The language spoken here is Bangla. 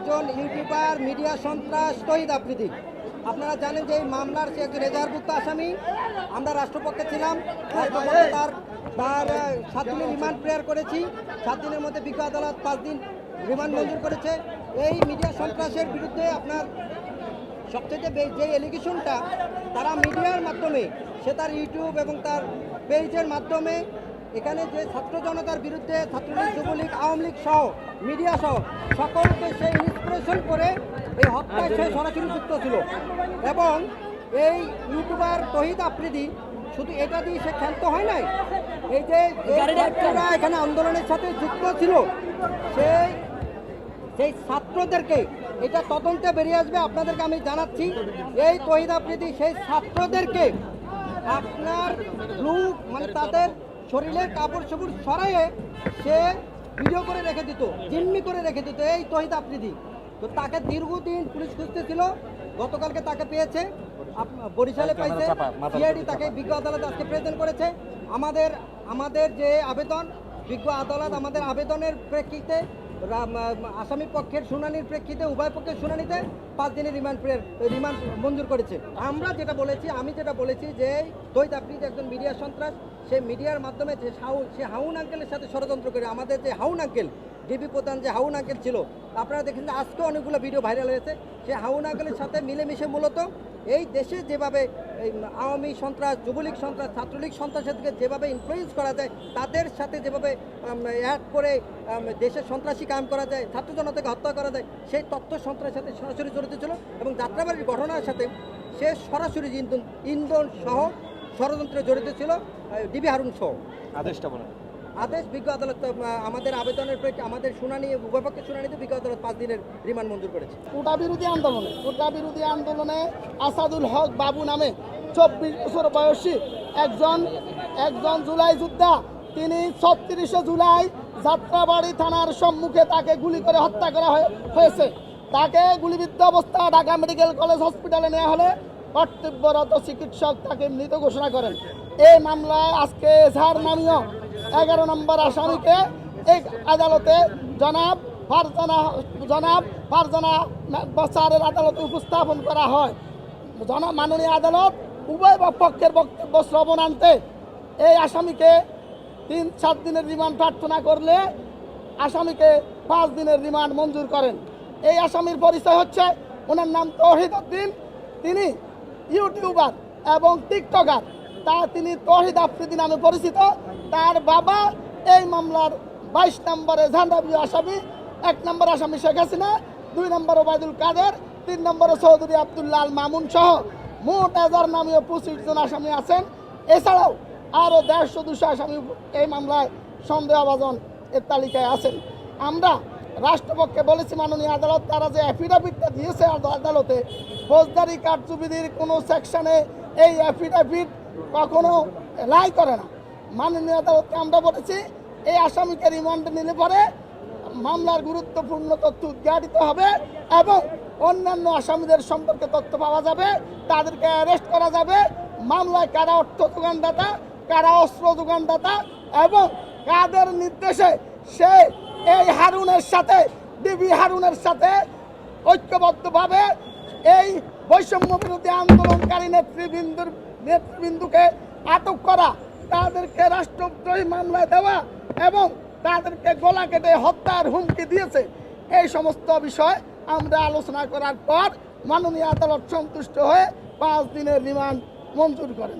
একজন ইউটিউবার মিডিয়া সন্ত্রাস তহিদ আফ্রিদি। আপনারা জানেন যে এই মামলার সে একজন রেজাহারভুক্ত আসামি। আমরা রাষ্ট্রপক্ষে ছিলাম, রাষ্ট্রপক্ষে তার 7 দিনের রিমান্ড প্রেয়ার করেছি। 7 দিনের মধ্যে বিজ্ঞ আদালত 5 দিন রিমান্ড মঞ্জুর করেছে। এই মিডিয়া সন্ত্রাসের বিরুদ্ধে আপনার সবচেয়ে যে এলিগেশনটা তারা মিডিয়ার মাধ্যমে, সে তার ইউটিউব এবং তার পেজের মাধ্যমে এখানে যে ছাত্র জনতার বিরুদ্ধে ছাত্রলীগ, যুবলীগ, আওয়ামী লীগ সহ মিডিয়া সহ সকলকে সে ইন্সপিরেশন করে এই হত্যায় সে সরাসরি যুক্ত ছিল। এবং এই ইউটিউবার তহিদ আফ্রিদি শুধু এটা দিয়ে সে ক্ষান্ত হয় নাই, এই যে ছাত্ররা এখানে আন্দোলনের সাথে যুক্ত ছিল সেই ছাত্রদেরকে, এটা তদন্তে বেরিয়ে আসবে, আপনাদেরকে আমি জানাচ্ছি। এই তহিদ আফ্রিদি সেই ছাত্রদেরকে আপনার মানে তাদের শরীরের কাপড় চোপড় সরাইয়ে সে ভিডিও করে রেখে দিত, জিম্মি করে রেখে দিত এই তহিদ আফ্রিদি। তো তাকে দীর্ঘদিন পুলিশ খুঁজতেছিল, গতকালকে তাকে পেয়েছে, বরিশালে পাইছে, সিআইডি তাকে বিজ্ঞ আদালতে আজকে প্রেজেন্ট করেছে। আমাদের যে আবেদন, বিজ্ঞ আদালত আমাদের আবেদনের প্রেক্ষিতে আসামি পক্ষের শুনানির প্রেক্ষিতে উভয় পক্ষের শুনানিতে 5 দিনের রিমান্ড মঞ্জুর করেছে। আমি যেটা বলেছি যে তহিদ আফ্রিদি একজন মিডিয়া সন্ত্রাস, সে মিডিয়ার মাধ্যমে যে সে হাউন আঙ্কেলের সাথে ষড়যন্ত্র করে, আমাদের যে হাউন আঙ্কেল ডিবি প্রধান যে হাউন আঙ্কেল ছিল, আপনারা দেখেন যে আজকে অনেকগুলো ভিডিও ভাইরাল হয়েছে, সে হাউন আঙ্কেলের সাথে মিলেমিশে মূলত এই দেশে যেভাবে আওয়ামী সন্ত্রাস, যুবলীগ সন্ত্রাস, ছাত্রলীগ সন্ত্রাসীদেরকে যেভাবে ইনফ্লুয়েন্স করা যায়, তাদের সাথে যেভাবে অ্যাড করে দেশের সন্ত্রাসী কায়েম করা যায়, ছাত্র জনতাকে হত্যা করা যায়, সেই তথ্য সন্ত্রাসের সাথে সরাসরি জড়িত ছিল। এবং যাত্রাবাড়ির ঘটনার সাথে সে সরাসরি ইন্ধন সহ ষড়যন্ত্রে জড়িত ছিল, ডিবি হারুন সহ। আদেশটা বলেন। আদেশ বিজ্ঞ আদালত আমাদের আবেদনের আমাদের শুনানি, উভয় পক্ষের শুনানিতে বিজ্ঞ আদালত 5 দিনের রিমান্ড মঞ্জুর করেছে। কোটা বিরোধী আন্দোলনে আসাদুল হক বাবু নামে 24 বছর বয়সী একজন জুলাই যোদ্ধা, তিনি 36শে জুলাই যাত্রাবাড়ি থানার সম্মুখে তাকে গুলি করে হত্যা করা হয়েছে। তাকে গুলিবিদ্ধ অবস্থা ঢাকা মেডিকেল কলেজ হসপিটালে নেওয়া হলে কর্তব্যরত চিকিৎসক তাকে মৃত ঘোষণা করেন। এই মামলায় আজকে এজাহার নামীয় 11 নম্বর আসামিকে এই আদালতে জনাব ফারজানা বাসারের আদালতে উপস্থাপন করা হয়। মাননীয় আদালত উভয় পক্ষের বক্তব্য শ্রবণান্তে এই আসামিকে 3-7 দিনের রিমান্ড প্রার্থনা করলে আসামিকে 5 দিনের রিমান্ড মঞ্জুর করেন। এই আসামির পরিচয় হচ্ছে, ওনার নাম তৌহিদ উদ্দিন, তিনি ইউটিউবার এবং টিকটকার, তিনি তৌহিদ আফ্রিদি নামে পরিচিত। তার বাবা এই মামলার 22 নম্বরে ঝান্ডাবীয় আসামি, 1 নম্বর আসামি শেখ হাসিনা, 2 নম্বর ওবায়দুল কাদের, 3 নম্বরে চৌধুরী আব্দুল্লাহ আল মামুন সহ মোট 1000 নামীয় 25 জন আসামি আছেন। এছাড়াও আরও 150-200 আসামি এই মামলায় সন্দেহভাজন এর তালিকায় আছেন। আমরা রাষ্ট্রপক্ষে বলেছি, মাননীয় আদালত তারা যে অ্যাফিডাভিটটা দিয়েছে আদালতে, ফৌজদারি কার্যবিধির কোনো সেকশনে এই অ্যাফিডাভিট কখনো লাই করে না। মাননীয় আদালতকে আমরা বলেছি, এই আসামিকে রিমান্ডে নিলে পরে মামলার গুরুত্বপূর্ণ তথ্য উদ্ঘাটিত হবে এবং অন্যান্য আসামিদের সম্পর্কে তথ্য পাওয়া যাবে, তাদেরকে অ্যারেস্ট করা যাবে। মামলায় কারা অর্থ যোগানদাতা, কারা অস্ত্র যোগানদাতা এবং কাদের নির্দেশে সে এই হারুনের সাথে, ডিবি হারুনের সাথে ঐক্যবদ্ধভাবে এই বৈষম্য বিরোধী আন্দোলনকারী নেতৃবৃন্দকে আটক করা, তাদেরকে রাষ্ট্রদ্রোহী মামলায় দেওয়া এবং তাদেরকে গলা কেটে হত্যার হুমকি দিয়েছে, এই সমস্ত বিষয় আমরা আলোচনা করার পর মাননীয় আদালত সন্তুষ্ট হয়ে 5 দিনের রিমান্ড মঞ্জুর করেন।